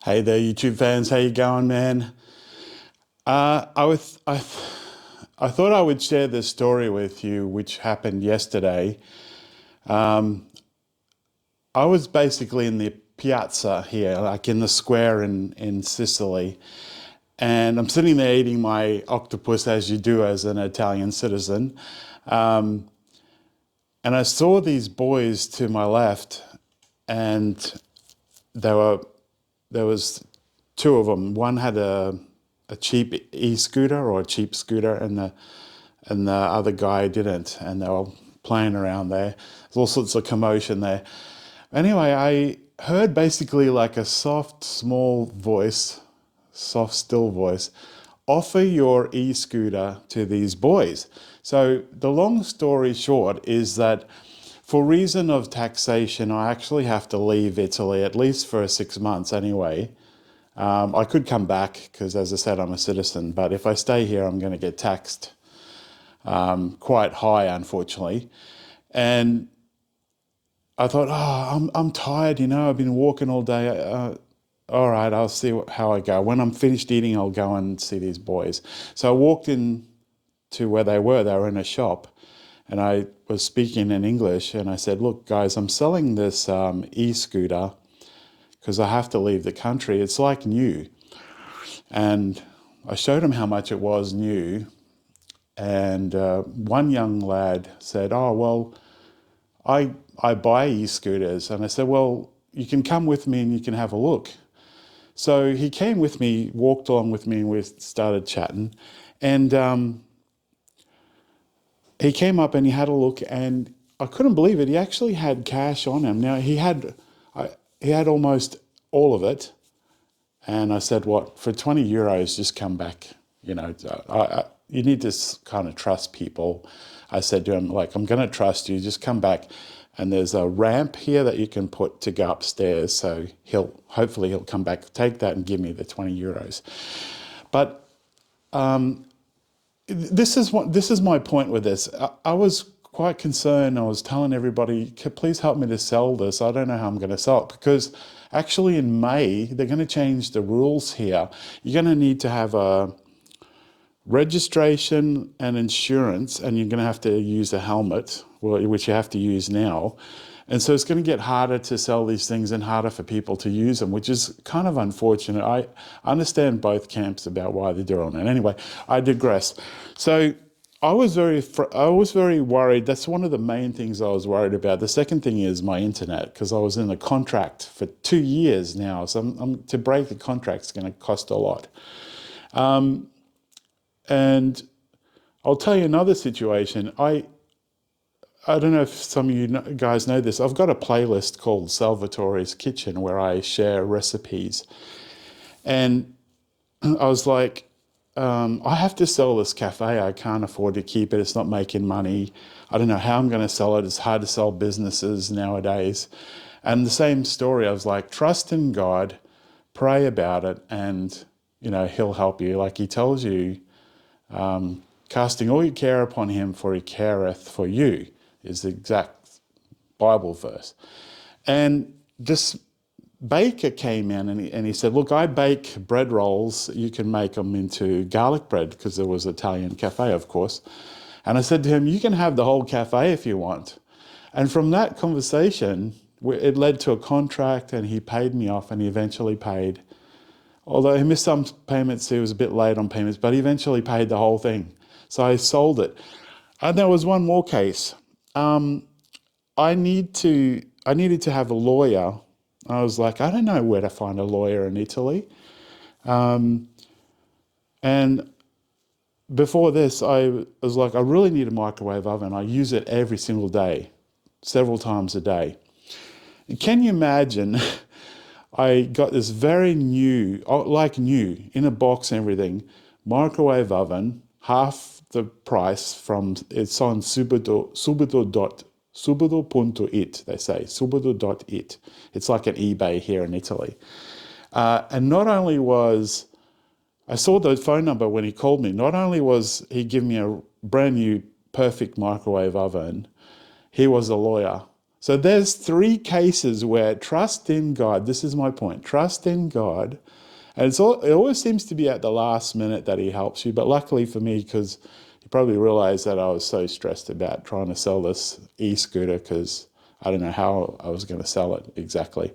Hey there, YouTube fans. How you going, man? I thought I would share this story with you, which happened yesterday. I was basically in the piazza here, like in the square in Sicily, and I'm sitting there eating my octopus as you do as an Italian citizen. And I saw these boys to my left, and they were there was two of them. One had a cheap e-scooter or a cheap scooter, and the other guy didn't, and they were playing around there. There's all sorts of commotion there. Anyway, I heard basically like a soft, small voice, soft, still voice, offer your e-scooter to these boys. So the long story short is that for reason of taxation, I actually have to leave Italy, at least for 6 months anyway. I could come back because, as I said, I'm a citizen, but if I stay here, I'm going to get taxed quite high, unfortunately. And I thought, oh, I'm tired, I've been walking all day. All right, I'll see how I go. When I'm finished eating, I'll go and see these boys. So I walked in to where they were. They were in a shop, and I was speaking in English, and I said, look, guys, I'm selling this e-scooter because I have to leave the country. It's like new. And I showed him how much it was new. And one young lad said, oh, well, I buy e-scooters. And I said, well, you can come with me and you can have a look. So he came with me, walked along with me, and we started chatting. And he came up and he had a look, and I couldn't believe it. He actually had cash on him. Now, he had almost all of it. And I said, what, for 20 euros, just come back. You need to kind of trust people. I said to him, like, I'm going to trust you. Just come back. And there's a ramp here that you can put to go upstairs. So hopefully he'll come back, take that and give me the 20 euros. But this is my point with this. I was quite concerned. I was telling everybody, please help me to sell this. I don't know how I'm going to sell it, because actually in May, they're going to change the rules here. You're going to need to have a registration and insurance, and you're going to have to use a helmet, which you have to use now. And so it's going to get harder to sell these things and harder for people to use them, which is kind of unfortunate. I understand both camps about why they're doing it. Anyway, I digress. So I was very worried. That's one of the main things I was worried about. The second thing is my internet, because I was in a contract for 2 years now. So to break the contract is going to cost a lot. And I'll tell you another situation. I don't know if some of you guys know this. I've got a playlist called Salvatore's Kitchen where I share recipes. And I was like, I have to sell this cafe. I can't afford to keep it. It's not making money. I don't know how I'm going to sell it. It's hard to sell businesses nowadays. And the same story, I was like, trust in God, pray about it, and, he'll help you. Like he tells you, casting all your care upon him, for he careth for you, is the exact Bible verse. And this baker came in and he said, look, I bake bread rolls. You can make them into garlic bread, because there was an Italian cafe, of course. And I said to him, you can have the whole cafe if you want. And from that conversation, it led to a contract, and he paid me off, and he eventually paid. Although he missed some payments, he was a bit late on payments, but he eventually paid the whole thing. So I sold it. And there was one more case. I needed to have a lawyer. I was like, I don't know where to find a lawyer in Italy. And before this, I was like, I really need a microwave oven. I use it every single day, several times a day. And can you imagine? I got this very new, in a box and everything, microwave oven, half the price it's on Subito.it, they say, Subito.it. It's like an eBay here in Italy. And not only I saw the phone number when he called me, not only was he giving me a brand new perfect microwave oven, he was a lawyer. So there's 3 cases where trust in God, this is my point, trust in God, and it always seems to be at the last minute that he helps you, but luckily for me, because you probably realized that I was so stressed about trying to sell this e-scooter because I don't know how I was going to sell it exactly.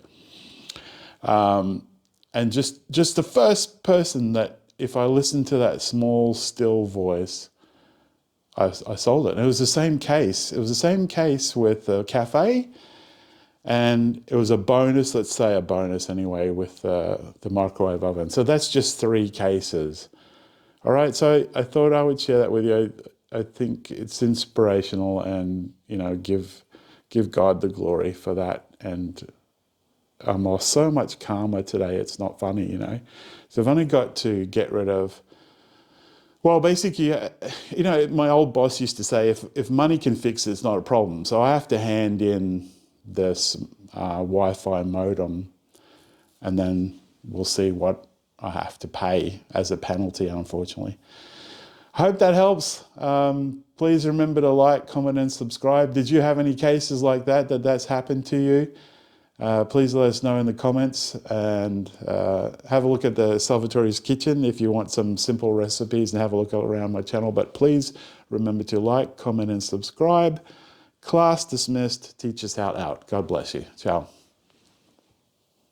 And just the first person that, if I listened to that small, still voice, I sold it. And it was the same case. It was the same case with the cafe, and it was a bonus, let's say a bonus anyway, with the microwave oven. So that's just 3 cases. All right, so I thought I would share that with you. I think it's inspirational, and, you know, give God the glory for that. And I'm so much calmer today, it's not funny, you know. So I've only got to get rid of, well, basically, you know, my old boss used to say, if money can fix it, it's not a problem. So I have to hand in this Wi-Fi modem, and then we'll see what I have to pay as a penalty, unfortunately. I hope that helps. Please remember to like, comment, and subscribe. Did you have any cases like that's happened to you? Please let us know in the comments, and have a look at the Salvatore's Kitchen if you want some simple recipes, and have a look around my channel. But please remember to like, comment, and subscribe. Class dismissed. Teach us out. God bless you. Ciao.